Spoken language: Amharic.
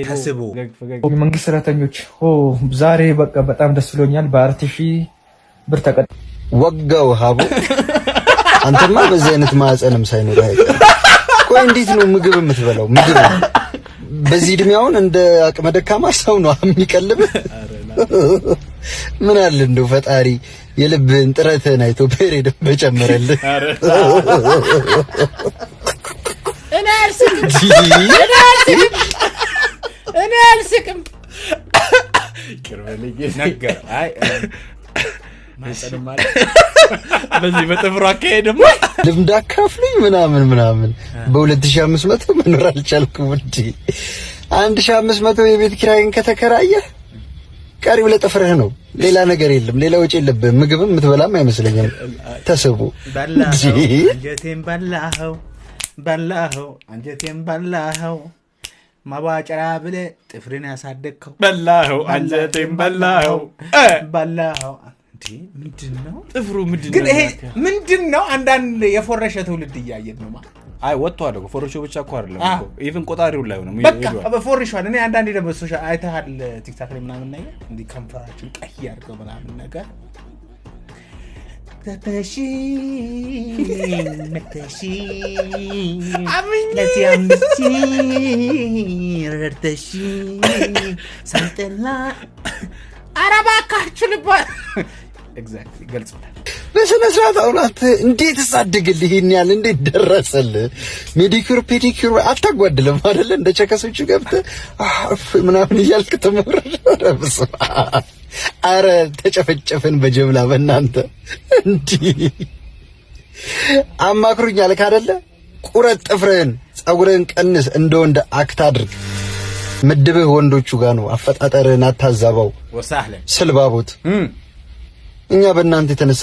ታስቡ መንግስት ሰራተኞች ዛሬ በቃ በጣም ደስ ብሎኛል። በ4000 ብር ተቀጥ ወጋው ሀቡ አንተማ በዚህ አይነት ማዕፀንም ሳይኖር አይቀር። ቆይ እንዴት ነው ምግብ የምትበላው? ምግብ በዚህ እድሜያውን እንደ አቅመ ደካማ ሰው ነው የሚቀልብ። ምን አለ እንደው ፈጣሪ የልብን ጥረትን አይቶ ፔሬድ በጨመረልህ። እኔ አልስቅም ቅርበልኝ ነገር አይ ማሰለም ማለት በዚህ በጥፍሩ አካሄድማ ልምድ አካፍሉኝ ምናምን በ2500 መኖር አልቻልኩም እንዴ። 1500 የቤት ኪራይን ከተከራየህ ቀሪው ለጥፍርህ ነው፣ ሌላ ነገር የለም፣ ሌላ ወጪ የለብህም። ምግብም የምትበላም አይመስለኝም። ተሰቡ አንጀቴን በላኸው አንጀቴን በላኸው ማባጨራ ብለ ጥፍርን ያሳደከው በላኸው አንጀቴን በላኸው እንዴ ምንድነው ጥፍሩ ምንድነው? ግን ይሄ ምንድነው? አንዳንድ የፎረሸ ትውልድ እያየን ነው ማለት አይ ወጥቷል እኮ ፎረሾ ብቻ እኮ አይደለም እኮ ኢቭን ቆጣሪው ላይ ነው በቃ በፎረሻል። እኔ አንዳንዴ ደግሞ ሶሻል አይተሃል ቲክታክ ላይ ምናምን ነገር እንዴ ከንፈራችን ቀይ ያርገው ምናምን ነገር ተተሺ ለቲያምሲ ረርተሺ ሳንተላ አረባካችሁ ልባ ኤግዛክትሊ ገልጾታል። በስነ ስርዓት አውላት እንዴት ሳድግልህ ይሄን እንዴት ደረሰልህ? ሜዲኩር ፔዲኩር አታጓድልም አይደል? እንደ ቸከሶቹ ገብተህ ምናምን እያልክ ተመረረብስ። አረ ተጨፈጨፈን በጀብላ በእናንተ እንዴ አማክሩኝ አልክ አይደለ? ቁረጥ ጥፍርህን፣ ጸጉርህን ቀንስ፣ እንደ ወንድ አክት አድርግ። ምድብህ ወንዶቹ ጋር ነው። አፈጣጠርህን አታዛባው። ወሳህለ ስልባቦት እኛ በእናንተ የተነሳ